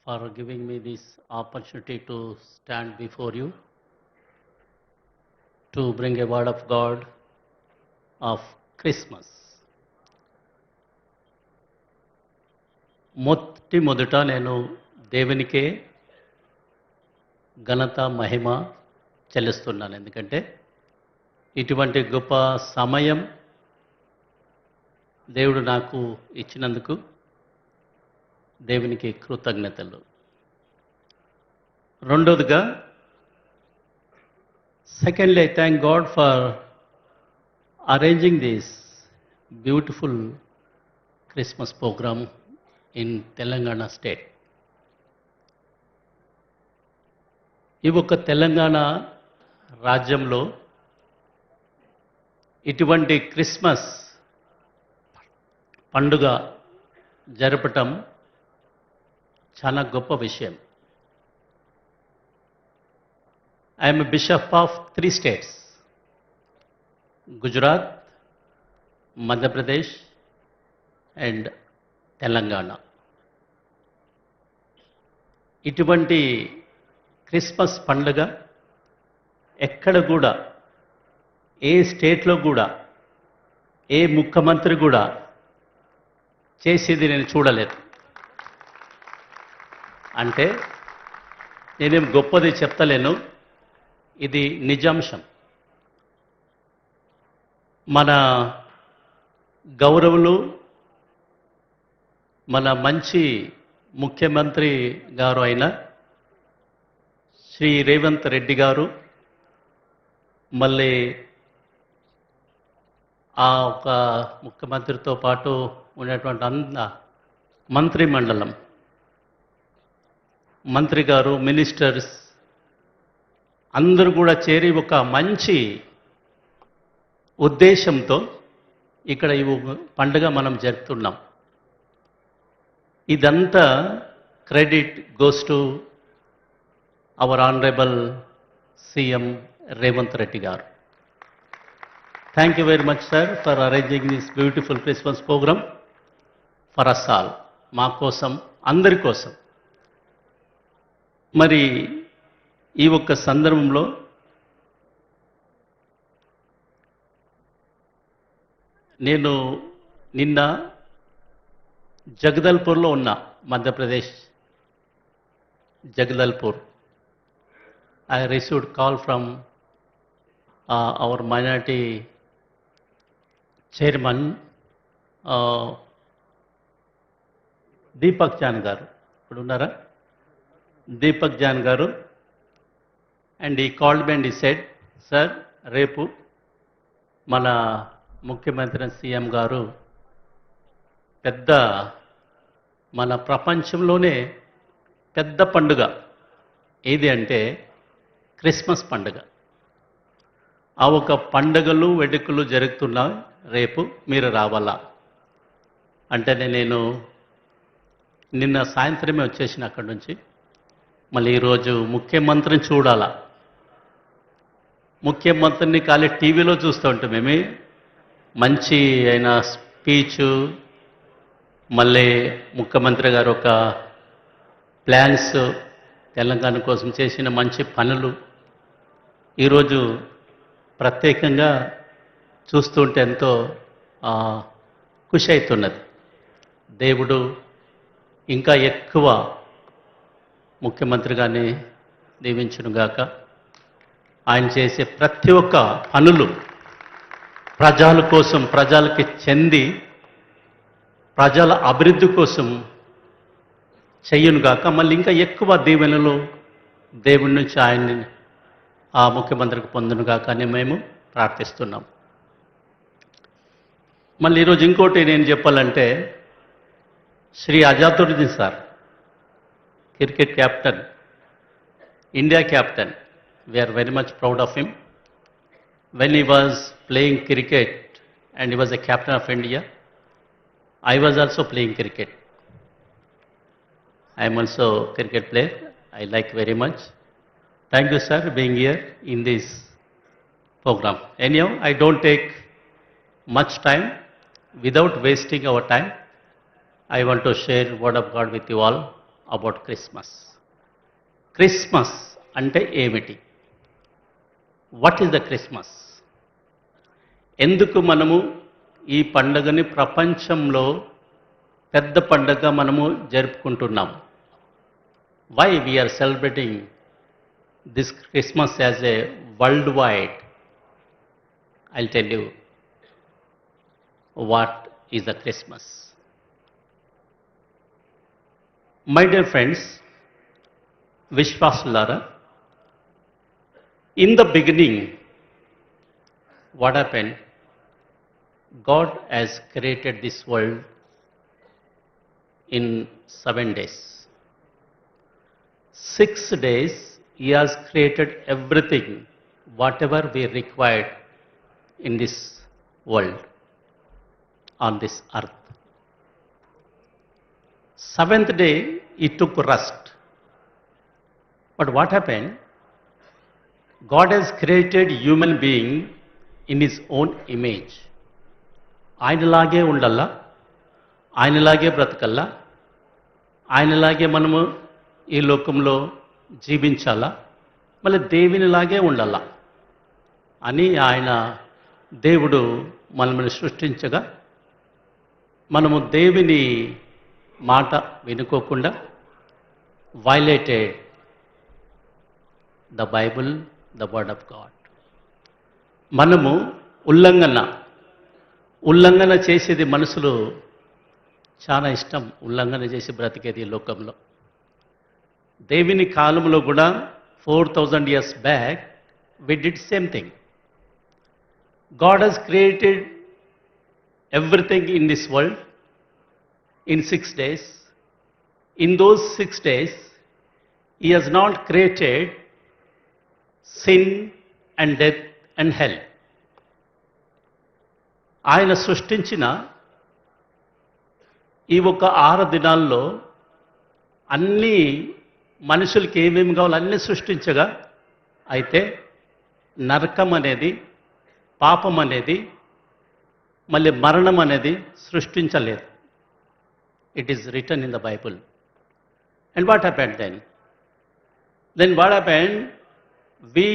for giving me this opportunity to stand before you to bring a word of God of Christmas. మొదట నేను దేవునికే ఘనత మహిమ చెల్లిస్తున్నాను. ఎందుకంటే ఇటువంటి గొప్ప సమయం దేవుడు నాకు ఇచ్చినందుకు దేవునికి కృతజ్ఞతలు. రెండోదిగా secondly I thank God for arranging this beautiful Christmas programme in Telangana state. ఈ ఒక్క తెలంగాణ రాజ్యంలో ఇటువంటి క్రిస్మస్ పండుగ జరపటం చాలా గొప్ప విషయం. I'm bishop of 3 states, Gujarat, Madhya Pradesh and Telangana. ఇటువంటి క్రిస్మస్ పండుగ ఎక్కడ కూడా ఏ స్టేట్లో కూడా ఏ ముఖ్యమంత్రి కూడా చేసేది నేను చూడలేదు. అంటే నేనేం గొప్పది చెప్తలేను, ఇది నిజాంశం. మన గౌరవులు, మన మంచి ముఖ్యమంత్రి గారు అయిన శ్రీ రేవంత్ రెడ్డి గారు, మళ్ళీ ఆ ఒక ముఖ్యమంత్రితో పాటు ఉన్నటువంటి మంత్రి మండలం, మంత్రి గారు, మినిస్టర్స్ అందరూ కూడా చేరి ఒక మంచి ఉద్దేశంతో ఇక్కడ ఈ పండుగ మనం జరుపుతున్నాం. ఇదంతా credit goes to our honourable CM Revanth Reddy గారు. Thank you very much sir for arranging this beautiful Christmas program for us all, మా కోసం, అందరి కోసం. మరి ఈ ఒక్క సందర్భంలో నేను నిన్న జగదల్పూర్లో ఉన్నా, Madhya Pradesh Jagdalpur. I received call from our minority chairman, Deepak John గారు. ఇప్పుడు ఉన్నారా? దీపక్ జాన్ గారు. And he called me and he said, sir రేపు మన ముఖ్యమంత్రి సీఎం గారు పెద్ద, మన ప్రపంచంలోనే పెద్ద పండుగ ఏది అంటే క్రిస్మస్ పండుగ. ఆ ఒక పండుగలు వేడుకలు జరుగుతున్నాయి, రేపు మీరు రావాలా అంటే నేను నిన్న సాయంత్రమే వచ్చేసిన అక్కడి నుంచి. మళ్ళీ ఈరోజు ముఖ్యమంత్రిని చూడాలా. ముఖ్యమంత్రిని ఖాళీ టీవీలో చూస్తూ ఉంటాం మేమే. మంచి అయిన స్పీచు, మళ్ళీ ముఖ్యమంత్రి గారు ఒక ప్లాన్స్ తెలంగాణ కోసం చేసిన మంచి పనులు ఈరోజు ప్రత్యేకంగా చూస్తుంటే ఎంతో ఖుషి అవుతున్నది. దేవుడు ఇంకా ఎక్కువ ముఖ్యమంత్రిగానే దీవించునుగాక. ఆయన చేసే ప్రతి ఒక్క పనులు ప్రజల కోసం, ప్రజలకి చెంది ప్రజల అభివృద్ధి కోసం చెయ్యనుగాక. మళ్ళీ ఇంకా ఎక్కువ దీవెనలు దేవుడి నుంచి ఆయన్ని, ఆ ముఖ్యమంత్రికి పొందునుగాక అని మేము ప్రార్థిస్తున్నాం. మళ్ళీ ఈరోజు ఇంకోటి నేను చెప్పాలంటే, Shri Azharuddin sir, cricket captain, India captain, we are very much proud of him. When he was playing cricket and he was a captain of India, I was also playing cricket. I am also a cricket player. I like very much. Thank you, sir, being here in this program. Anyhow, I don't take much time. Without wasting our time, I want to share word of God with you all. About Christmas. Christmas అంటే ఏమిటి? What is the Christmas? ఎందుకు మనము ఈ పండుగని ప్రపంచంలో పెద్ద పండుగ మనము జరుపుకుంటున్నాం? Why we are celebrating this Christmas as a world wide? I'll tell you what is the Christmas. My dear friends, విశ్వాసులారా, in the beginning, what happened? God has created this world in 7 days. 6 days, He has created everything, whatever we required in this world, on this earth. 7th day, He took rest. But what happened? God has created human being in His own image. ఆయనలాగే ఉండాలా, ఆయనలాగే బ్రతకల్లా, ఆయనలాగే మనము ఈ లోకంలో జీవించాలా, మళ్ళీ దేవునిలాగే ఉండాలా అని ఆయన దేవుడు మనల్ని సృష్టించగా, మనము దేవుని మాట వినుకోకుండా violated the Bible, the word of God. మనము ఉల్లంఘన చేసేది మనుషులు చాలా ఇష్టం, ఉల్లంఘన చేసి బ్రతికేది ఈ లోకంలో. దేవుని కాలంలో కూడా 4000 years back we did same thing. God has created everything in this world in 6 days. In those 6 days, He has not created sin and death and hell. ఆయన సృష్టించిన ఈ ఒక 6 దినాల్లో అన్నీ మనుషులకి ఏమేమి కావాలో అన్నీ సృష్టించగా, అయితే నరకం అనేది, పాపం అనేది, మళ్ళీ మరణం అనేది సృష్టించలేదు. It is written in the Bible. And what happened then? Then what happened? We